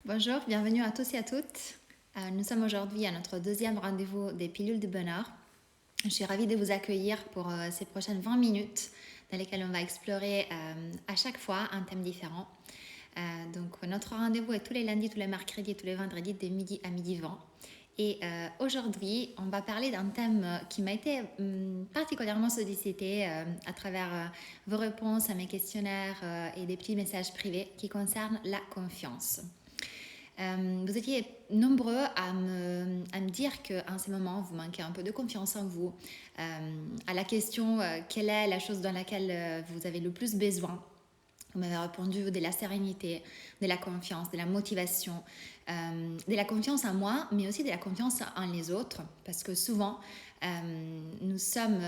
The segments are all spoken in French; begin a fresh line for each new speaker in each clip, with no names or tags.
Bonjour, bienvenue à tous et à toutes. Nous sommes aujourd'hui à notre deuxième rendez-vous des pilules de bonheur. Je suis ravie de vous accueillir pour ces prochaines 20 minutes dans lesquelles on va explorer à chaque fois un thème différent. Donc notre rendez-vous est tous les lundis, tous les mercredis et tous les vendredis de midi à midi 20. Et aujourd'hui, on va parler d'un thème qui m'a été particulièrement sollicité à travers vos réponses à mes questionnaires et des petits messages privés qui concernent la confiance. Vous étiez nombreux à me dire qu'en ce moment, vous manquez un peu de confiance en vous. À la question quelle est la chose dans laquelle vous avez le plus besoin, vous m'avez répondu de la sérénité, de la confiance, de la motivation, de la confiance en moi, mais aussi de la confiance en les autres. Parce que souvent, nous sommes,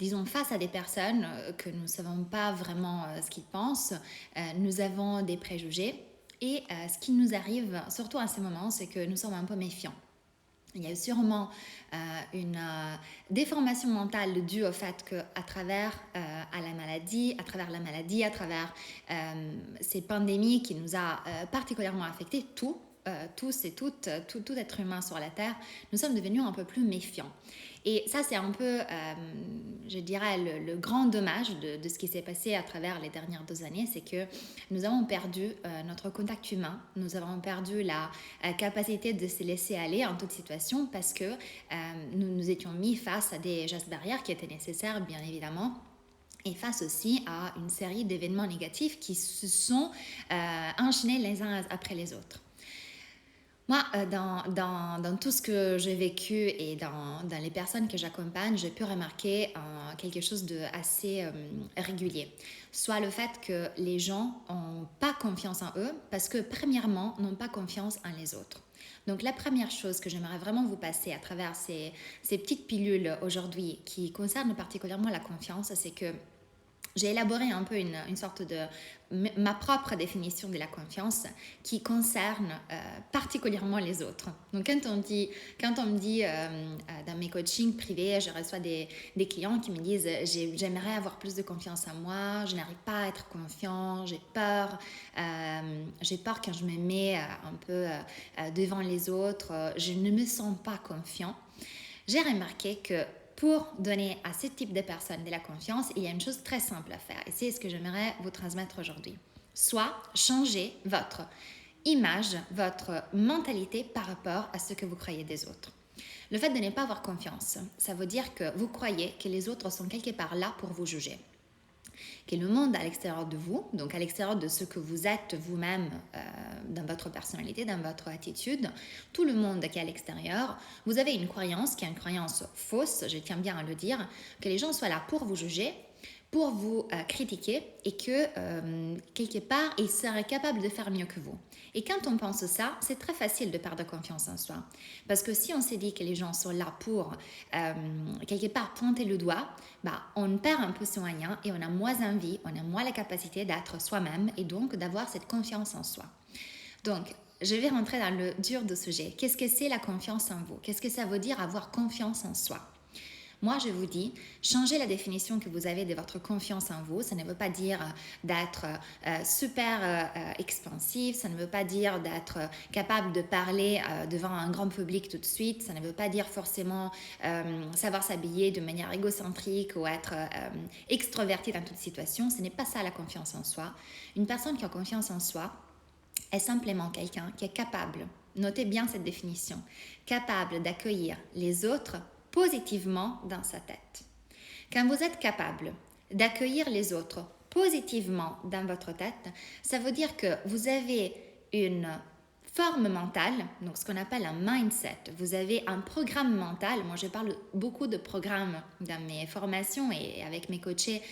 disons, face à des personnes que nous ne savons pas vraiment ce qu'ils pensent. Nous avons des préjugés. Et ce qui nous arrive, surtout en ce moment, c'est que nous sommes un peu méfiants. Il y a sûrement une déformation mentale due au fait qu'à travers à la maladie, à travers ces pandémies qui nous a particulièrement affectés, tous et toutes, tout être humain sur la Terre, nous sommes devenus un peu plus méfiants. Et ça, c'est un peu, je dirais, le grand dommage de ce qui s'est passé à travers les dernières 2 années, c'est que nous avons perdu notre contact humain, nous avons perdu la capacité de se laisser aller en toute situation parce que nous nous étions mis face à des gestes barrières qui étaient nécessaires, bien évidemment. Et face aussi à une série d'événements négatifs qui se sont enchaînés les uns après les autres. Moi, dans tout ce que j'ai vécu et dans les personnes que j'accompagne, j'ai pu remarquer quelque chose d'assez régulier. Soit le fait que les gens n'ont pas confiance en eux parce que, premièrement, n'ont pas confiance en les autres. Donc la première chose que j'aimerais vraiment vous passer à travers ces petites pilules aujourd'hui qui concernent particulièrement la confiance, c'est que j'ai élaboré un peu une sorte de ma propre définition de la confiance qui concerne particulièrement les autres. Donc quand on me dit dans mes coachings privés, je reçois des clients qui me disent j'aimerais avoir plus de confiance en moi, je n'arrive pas à être confiant, j'ai peur quand je me mets un peu devant les autres, je ne me sens pas confiant. J'ai remarqué que pour donner à ce type de personnes de la confiance, il y a une chose très simple à faire et c'est ce que j'aimerais vous transmettre aujourd'hui. Soit changer votre image, votre mentalité par rapport à ce que vous croyez des autres. Le fait de ne pas avoir confiance, ça veut dire que vous croyez que les autres sont quelque part là pour vous juger. Que le monde à l'extérieur de vous, donc à l'extérieur de ce que vous êtes vous-même dans votre personnalité, dans votre attitude, tout le monde qui est à l'extérieur, vous avez une croyance qui est une croyance fausse, je tiens bien à le dire, que les gens soient là pour vous juger, pour vous critiquer et que quelque part, ils seraient capables de faire mieux que vous. Et quand on pense ça, c'est très facile de perdre confiance en soi. Parce que si on s'est dit que les gens sont là pour quelque part pointer le doigt, on perd un peu son moyen et on a moins envie, on a moins la capacité d'être soi-même et donc d'avoir cette confiance en soi. Donc, je vais rentrer dans le dur du sujet. Qu'est-ce que c'est la confiance en vous? Qu'est-ce que ça veut dire avoir confiance en soi? Moi, je vous dis, changez la définition que vous avez de votre confiance en vous. Ça ne veut pas dire d'être super expansif, ça ne veut pas dire d'être capable de parler devant un grand public tout de suite, ça ne veut pas dire forcément savoir s'habiller de manière égocentrique ou être extroverti dans toute situation. Ce n'est pas ça la confiance en soi. Une personne qui a confiance en soi est simplement quelqu'un qui est capable, notez bien cette définition, capable d'accueillir les autres positivement dans sa tête. Quand vous êtes capable d'accueillir les autres positivement dans votre tête, ça veut dire que vous avez une forme mentale, donc ce qu'on appelle un mindset. Vous avez un programme mental. Moi, je parle beaucoup de programmes dans mes formations et avec mes coachés,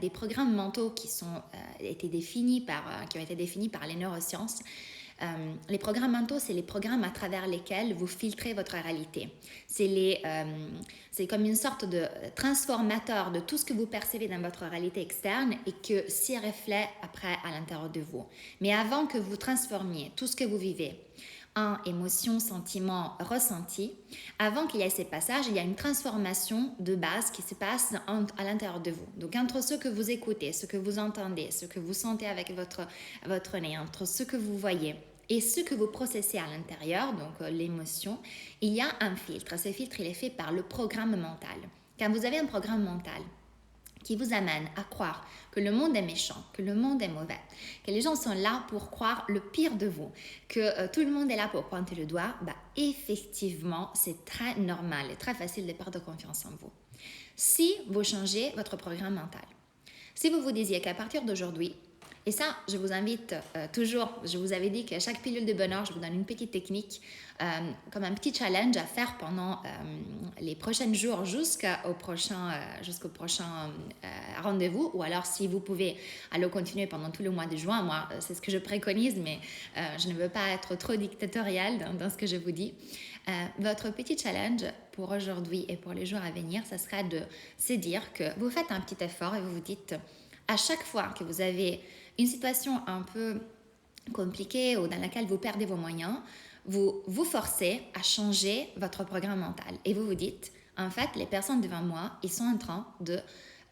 des programmes mentaux qui ont été définis par les neurosciences. Les programmes mentaux, c'est les programmes à travers lesquels vous filtrez votre réalité. C'est comme une sorte de transformateur de tout ce que vous percevez dans votre réalité externe et que s'y reflète après à l'intérieur de vous. Mais avant que vous transformiez tout ce que vous vivez en émotions, sentiments, ressentis, avant qu'il y ait ces passages, il y a une transformation de base qui se passe à l'intérieur de vous. Donc entre ce que vous écoutez, ce que vous entendez, ce que vous sentez avec votre nez, entre ce que vous voyez et ce que vous processez à l'intérieur, donc l'émotion, il y a un filtre. Ce filtre, il est fait par le programme mental. Quand vous avez un programme mental qui vous amène à croire que le monde est méchant, que le monde est mauvais, que les gens sont là pour croire le pire de vous, que tout le monde est là pour pointer le doigt, effectivement, c'est très normal et très facile de perdre confiance en vous. Si vous changez votre programme mental, si vous vous disiez qu'à partir d'aujourd'hui, et ça, je vous invite toujours, je vous avais dit qu'à chaque pilule de bonheur, je vous donne une petite technique, comme un petit challenge à faire pendant les prochains jours jusqu'au prochain rendez-vous, ou alors si vous pouvez aller continuer pendant tout le mois de juin, moi c'est ce que je préconise, mais je ne veux pas être trop dictatoriale dans ce que je vous dis. Votre petit challenge pour aujourd'hui et pour les jours à venir, ça sera de se dire que vous faites un petit effort et vous vous dites, à chaque fois que vous avez une situation un peu compliquée ou dans laquelle vous perdez vos moyens, vous vous forcez à changer votre programme mental et vous vous dites, en fait, les personnes devant moi, ils sont en train de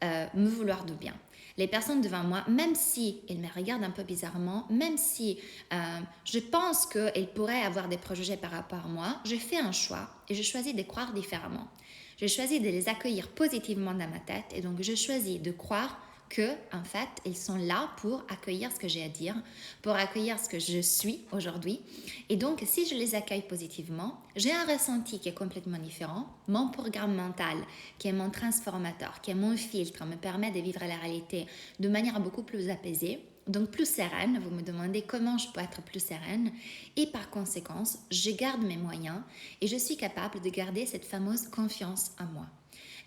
me vouloir du bien. Les personnes devant moi, même si elles me regardent un peu bizarrement, même si je pense qu'elles pourraient avoir des préjugés par rapport à moi, je fais un choix et je choisis de croire différemment. Je choisis de les accueillir positivement dans ma tête et donc je choisis de croire que, en fait, ils sont là pour accueillir ce que j'ai à dire, pour accueillir ce que je suis aujourd'hui. Et donc, si je les accueille positivement, j'ai un ressenti qui est complètement différent. Mon programme mental, qui est mon transformateur, qui est mon filtre, me permet de vivre la réalité de manière beaucoup plus apaisée, donc plus sereine. Vous me demandez comment je peux être plus sereine. Et par conséquence, je garde mes moyens et je suis capable de garder cette fameuse confiance en moi.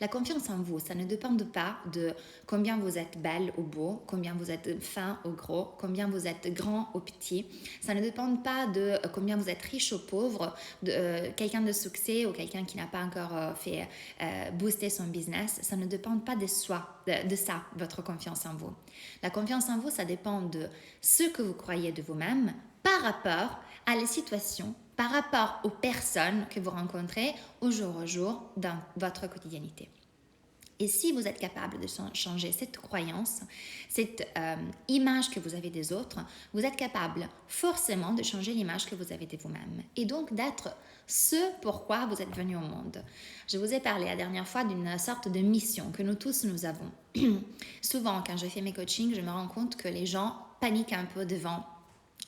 La confiance en vous, ça ne dépend pas de combien vous êtes belle ou beau, combien vous êtes fin ou gros, combien vous êtes grand ou petit. Ça ne dépend pas de combien vous êtes riche ou pauvre, de quelqu'un de succès ou quelqu'un qui n'a pas encore fait booster son business. Ça ne dépend pas de soi, de ça, votre confiance en vous. La confiance en vous, ça dépend de ce que vous croyez de vous-même par rapport à les situations, par rapport aux personnes que vous rencontrez au jour dans votre quotidiennité. Et si vous êtes capable de changer cette croyance, cette image que vous avez des autres, vous êtes capable forcément de changer l'image que vous avez de vous-même et donc d'être ce pourquoi vous êtes venu au monde. Je vous ai parlé la dernière fois d'une sorte de mission que nous tous nous avons. Souvent, quand je fais mes coachings, je me rends compte que les gens paniquent un peu devant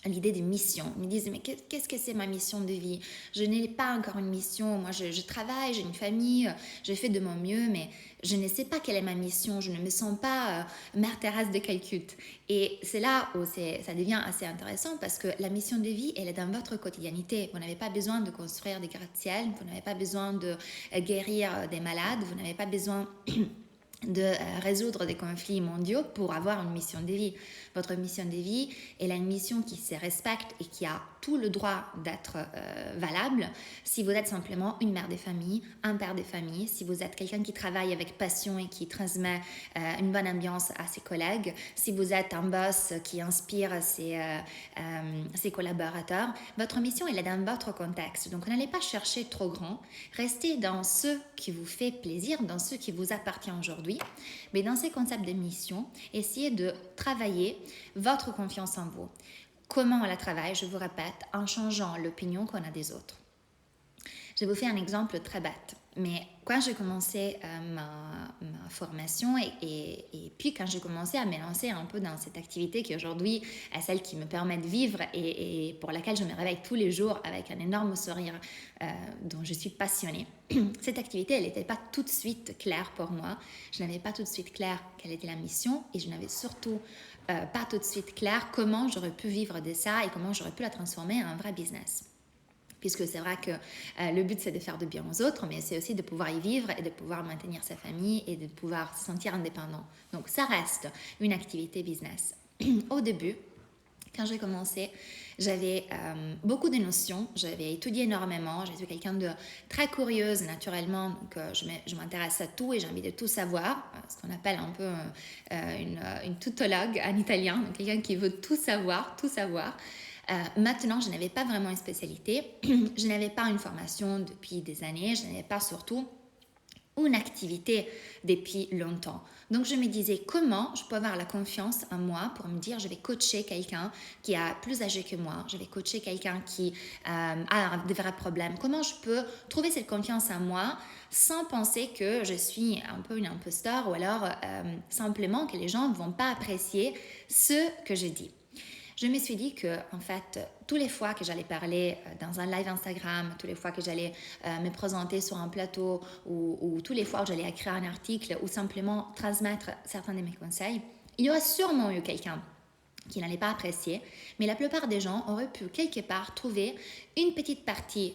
l'idée de mission. Ils me disent, mais qu'est-ce que c'est ma mission de vie? Je n'ai pas encore une mission. Moi, je travaille, j'ai une famille, je fais de mon mieux, mais je ne sais pas quelle est ma mission. Je ne me sens pas Mère Thérèse de Calcutta. Et c'est là où ça devient assez intéressant parce que la mission de vie, elle est dans votre quotidiennité. Vous n'avez pas besoin de construire des gratte-ciel, vous n'avez pas besoin de guérir des malades, vous n'avez pas besoin de résoudre des conflits mondiaux pour avoir une mission de vie. Votre mission de vie, elle a une mission qui se respecte et qui a tout le droit d'être valable si vous êtes simplement une mère de famille, un père de famille, si vous êtes quelqu'un qui travaille avec passion et qui transmet une bonne ambiance à ses collègues, si vous êtes un boss qui inspire ses collaborateurs. Votre mission, elle est dans votre contexte. Donc, n'allez pas chercher trop grand. Restez dans ce qui vous fait plaisir, dans ce qui vous appartient aujourd'hui. Mais dans ces concepts de mission, essayez de travailler votre confiance en vous. Comment on la travaille? Je vous répète, en changeant l'opinion qu'on a des autres. Je vais vous faire un exemple très bête. Mais quand j'ai commencé ma formation et puis quand j'ai commencé à me lancer un peu dans cette activité qui aujourd'hui est celle qui me permet de vivre et pour laquelle je me réveille tous les jours avec un énorme sourire dont je suis passionnée, cette activité, elle n'était pas tout de suite claire pour moi. Je n'avais pas tout de suite clair quelle était la mission et je n'avais surtout pas tout de suite clair comment j'aurais pu vivre de ça et comment j'aurais pu la transformer en un vrai business. Puisque c'est vrai que le but, c'est de faire du bien aux autres, mais c'est aussi de pouvoir y vivre et de pouvoir maintenir sa famille et de pouvoir se sentir indépendant. Donc, ça reste une activité business. Au début, quand j'ai commencé, j'avais beaucoup de notions, j'avais étudié énormément, j'étais quelqu'un de très curieuse naturellement, donc je m'intéresse à tout et j'ai envie de tout savoir, ce qu'on appelle un peu une tautologue en italien, donc quelqu'un qui veut tout savoir, tout savoir. Maintenant, je n'avais pas vraiment une spécialité, je n'avais pas une formation depuis des années, je n'avais pas surtout une activité depuis longtemps. Donc je me disais comment je peux avoir la confiance en moi pour me dire je vais coacher quelqu'un qui est plus âgé que moi, je vais coacher quelqu'un qui a des vrais problèmes. Comment je peux trouver cette confiance en moi sans penser que je suis un peu une imposteur ou alors simplement que les gens ne vont pas apprécier ce que je dis. Je me suis dit que, en fait, tous les fois que j'allais parler dans un live Instagram, tous les fois que j'allais me présenter sur un plateau ou tous les fois que j'allais écrire un article ou simplement transmettre certains de mes conseils, il y aurait sûrement eu quelqu'un qui n'allait pas apprécier, mais la plupart des gens auraient pu quelque part trouver une petite partie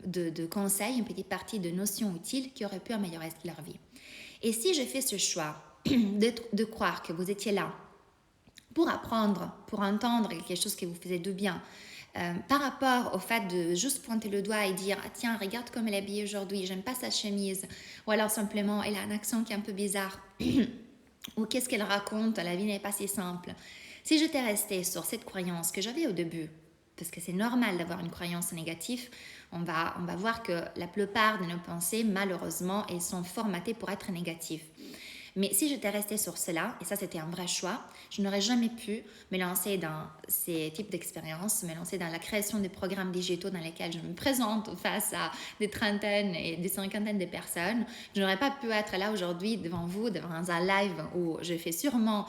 de conseils, une petite partie de notions utiles qui auraient pu améliorer leur vie. Et si je fais ce choix de croire que vous étiez là pour apprendre, pour entendre quelque chose qui vous faisait du bien, par rapport au fait de juste pointer le doigt et dire ah, tiens, regarde comme elle est habillée aujourd'hui, j'aime pas sa chemise, ou alors simplement elle a un accent qui est un peu bizarre, ou qu'est-ce qu'elle raconte, la vie n'est pas si simple. Si j'étais restée sur cette croyance que j'avais au début, parce que c'est normal d'avoir une croyance négative, on va voir que la plupart de nos pensées, malheureusement, elles sont formatées pour être négatives. Mais si j'étais restée sur cela, et ça c'était un vrai choix, je n'aurais jamais pu me lancer dans ces types d'expériences, me lancer dans la création des programmes digitaux dans lesquels je me présente face à des trentaines et des cinquantaines de personnes. Je n'aurais pas pu être là aujourd'hui devant vous, devant un live où je fais sûrement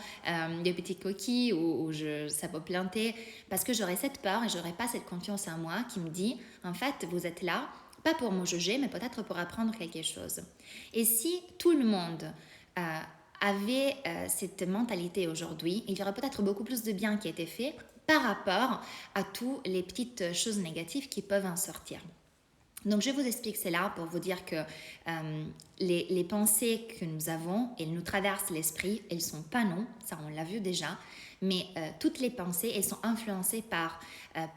des petites coquilles, où ça peut planter, parce que j'aurais cette peur et j'aurais pas cette confiance en moi qui me dit, en fait, vous êtes là, pas pour me juger, mais peut-être pour apprendre quelque chose. Et si tout le monde avait cette mentalité aujourd'hui, il y aurait peut-être beaucoup plus de bien qui a été fait par rapport à toutes les petites choses négatives qui peuvent en sortir. Donc je vous explique cela pour vous dire que les pensées que nous avons, elles nous traversent l'esprit, elles ne sont pas non, ça on l'a vu déjà, mais toutes les pensées, elles sont influencées par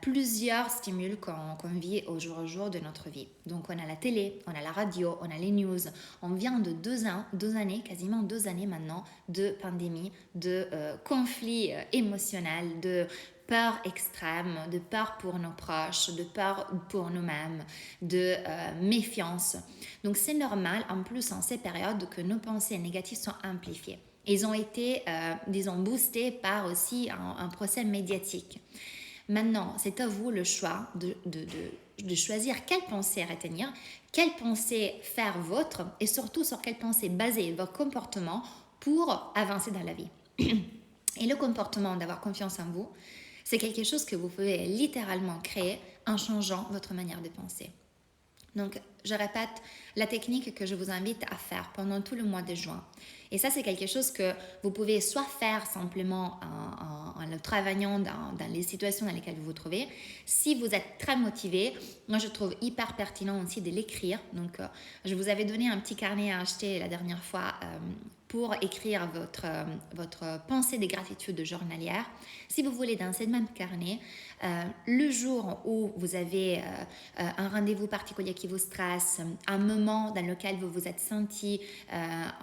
plusieurs stimuli qu'on vit au jour de notre vie. Donc on a la télé, on a la radio, on a les news, on vient de 2 années, quasiment 2 années maintenant, de pandémie, de conflits émotionnels, de peur extrême, de peur pour nos proches, de peur pour nous-mêmes, de méfiance. Donc c'est normal, en plus en ces périodes, que nos pensées négatives sont amplifiées. Ils ont été, disons, boostés par aussi un procès médiatique. Maintenant, c'est à vous le choix de choisir quelle pensée retenir, quelle pensée faire vôtre et surtout sur quelle pensée baser votre comportement pour avancer dans la vie. Et le comportement d'avoir confiance en vous, c'est quelque chose que vous pouvez littéralement créer en changeant votre manière de penser. Donc, je répète, la technique que je vous invite à faire pendant tout le mois de juin. Et ça, c'est quelque chose que vous pouvez soit faire simplement en le travaillant dans les situations dans lesquelles vous vous trouvez. Si vous êtes très motivé, moi, je trouve hyper pertinent aussi de l'écrire. Donc, je vous avais donné un petit carnet à acheter la dernière fois pour écrire votre pensée de gratitude journalière. Si vous voulez, dans ce même carnet, le jour où vous avez un rendez-vous particulier qui vous stresse, un moment dans lequel vous vous êtes senti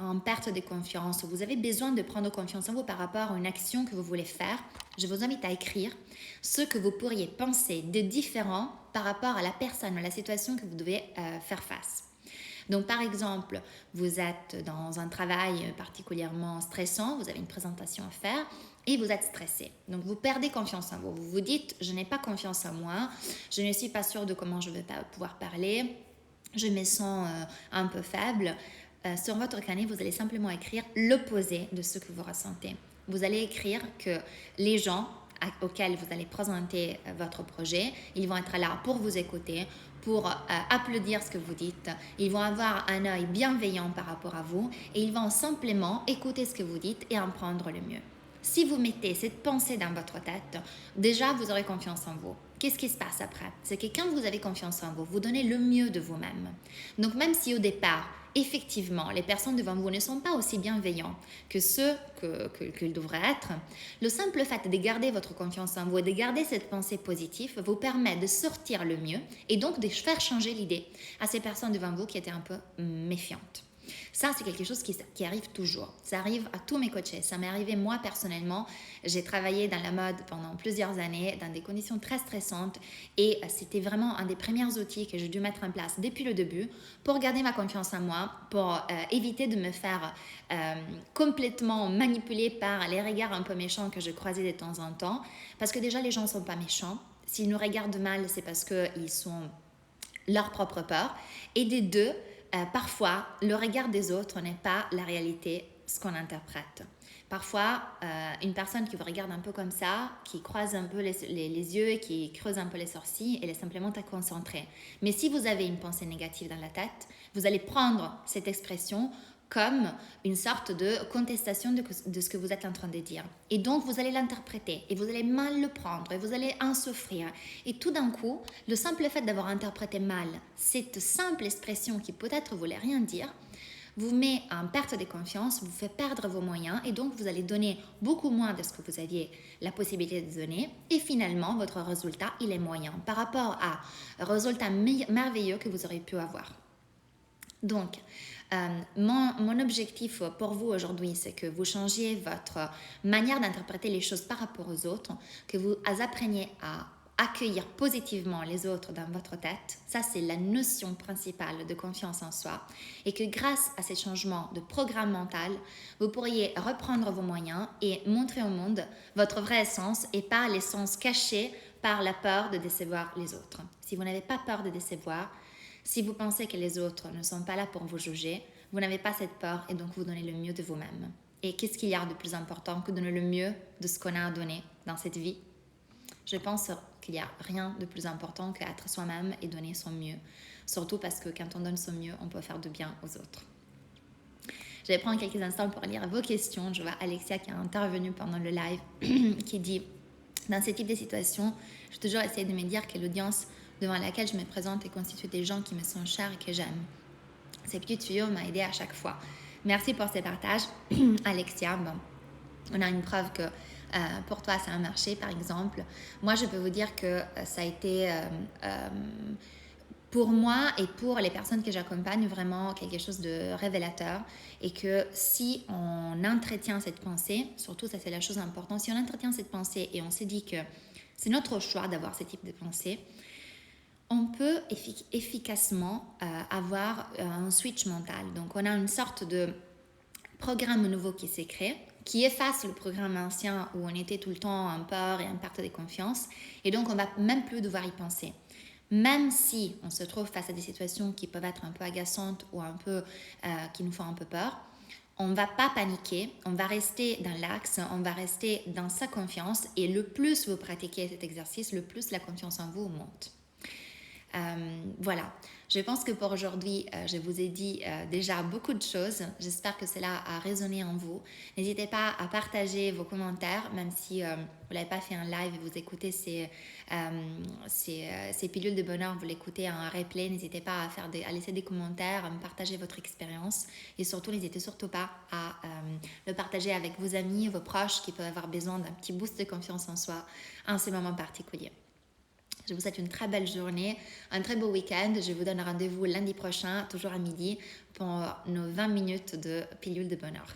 en perte de confiance, où vous avez besoin de prendre confiance en vous par rapport à une action que vous voulez faire, je vous invite à écrire ce que vous pourriez penser de différent par rapport à la personne ou à la situation que vous devez faire face. Donc, par exemple, vous êtes dans un travail particulièrement stressant, vous avez une présentation à faire et vous êtes stressé. Donc, vous perdez confiance en vous. Vous vous dites, je n'ai pas confiance en moi, je ne suis pas sûre de comment je vais pouvoir parler, je me sens un peu faible. Sur votre carnet, vous allez simplement écrire l'opposé de ce que vous ressentez. Vous allez écrire que les gens auxquels vous allez présenter votre projet, ils vont être là pour vous écouter, pour applaudir ce que vous dites. Ils vont avoir un œil bienveillant par rapport à vous et ils vont simplement écouter ce que vous dites et en prendre le mieux. Si vous mettez cette pensée dans votre tête, déjà vous aurez confiance en vous. Qu'est-ce qui se passe après? C'est que quand vous avez confiance en vous, vous donnez le mieux de vous-même. Donc même si au départ, effectivement, les personnes devant vous ne sont pas aussi bienveillants que ceux qu'ils devraient être, le simple fait de garder votre confiance en vous et de garder cette pensée positive vous permet de sortir le mieux et donc de faire changer l'idée à ces personnes devant vous qui étaient un peu méfiantes. Ça, c'est quelque chose qui arrive toujours. Ça arrive à tous mes coachés. Ça m'est arrivé moi personnellement. J'ai travaillé dans la mode pendant plusieurs années, dans des conditions très stressantes, et c'était vraiment un des premiers outils que j'ai dû mettre en place depuis le début pour garder ma confiance en moi, pour éviter de me faire complètement manipuler par les regards un peu méchants que je croisais de temps en temps. Parce que déjà, les gens ne sont pas méchants. S'ils nous regardent mal, c'est parce qu'ils sont leur propre peur. Et des deux, parfois, le regard des autres n'est pas la réalité, ce qu'on interprète. Parfois, une personne qui vous regarde un peu comme ça, qui croise un peu les yeux et qui creuse un peu les sourcils, elle est simplement à concentrer. Mais si vous avez une pensée négative dans la tête, vous allez prendre cette expression comme une sorte de contestation de ce que vous êtes en train de dire. Et donc, vous allez l'interpréter et vous allez mal le prendre et vous allez en souffrir. Et tout d'un coup, le simple fait d'avoir interprété mal cette simple expression qui peut-être voulait rien dire, vous met en perte de confiance, vous fait perdre vos moyens et donc vous allez donner beaucoup moins de ce que vous aviez la possibilité de donner et finalement, votre résultat, il est moyen par rapport à un résultat merveilleux que vous aurez pu avoir. Donc, mon objectif pour vous aujourd'hui, c'est que vous changiez votre manière d'interpréter les choses par rapport aux autres, que vous appreniez à accueillir positivement les autres dans votre tête. Ça, c'est la notion principale de confiance en soi. Et que grâce à ces changements de programme mental, vous pourriez reprendre vos moyens et montrer au monde votre vraie essence et pas l'essence cachée par la peur de décevoir les autres. Si vous n'avez pas peur de décevoir, si vous pensez que les autres ne sont pas là pour vous juger, vous n'avez pas cette peur et donc vous donnez le mieux de vous-même. Et qu'est-ce qu'il y a de plus important que de donner le mieux de ce qu'on a à donner dans cette vie? Je pense qu'il n'y a rien de plus important qu'être soi-même et donner son mieux. Surtout parce que quand on donne son mieux, on peut faire du bien aux autres. Je vais prendre quelques instants pour lire vos questions. Je vois Alexia qui a intervenu pendant le live qui dit « Dans ce type de situation, je toujours essayer de me dire que l'audience devant laquelle je me présente est constituée des gens qui me sont chers et que j'aime. Ces petits tuyaux m'ont aidé à chaque fois. Merci pour ces partages, Alexia. Bon, on a une preuve que pour toi, ça a marché, par exemple. Moi, je peux vous dire que ça a été, pour moi et pour les personnes que j'accompagne, vraiment quelque chose de révélateur. Et que si on entretient cette pensée, surtout ça c'est la chose importante, si on entretient cette pensée et on se dit que c'est notre choix d'avoir ce type de pensée, on peut efficacement avoir un switch mental. Donc, on a une sorte de programme nouveau qui s'est créé, qui efface le programme ancien où on était tout le temps en peur et en perte de confiance. Et donc, on ne va même plus devoir y penser. Même si on se trouve face à des situations qui peuvent être un peu agaçantes ou un peu, qui nous font un peu peur, on ne va pas paniquer, on va rester dans l'axe, on va rester dans sa confiance. Et le plus vous pratiquez cet exercice, le plus la confiance en vous monte. Voilà, je pense que pour aujourd'hui, je vous ai dit déjà beaucoup de choses. J'espère que cela a résonné en vous. N'hésitez pas à partager vos commentaires, même si vous n'avez pas fait un live et vous écoutez ces pilules de bonheur, vous l'écoutez en replay. N'hésitez pas à laisser des commentaires, à me partager votre expérience. Et surtout, n'hésitez surtout pas à le partager avec vos amis, vos proches qui peuvent avoir besoin d'un petit boost de confiance en soi en ces moments particuliers. Je vous souhaite une très belle journée, un très beau week-end. Je vous donne rendez-vous lundi prochain, toujours à midi, pour nos 20 minutes de pilule de bonheur.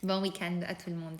Bon week-end à tout le monde.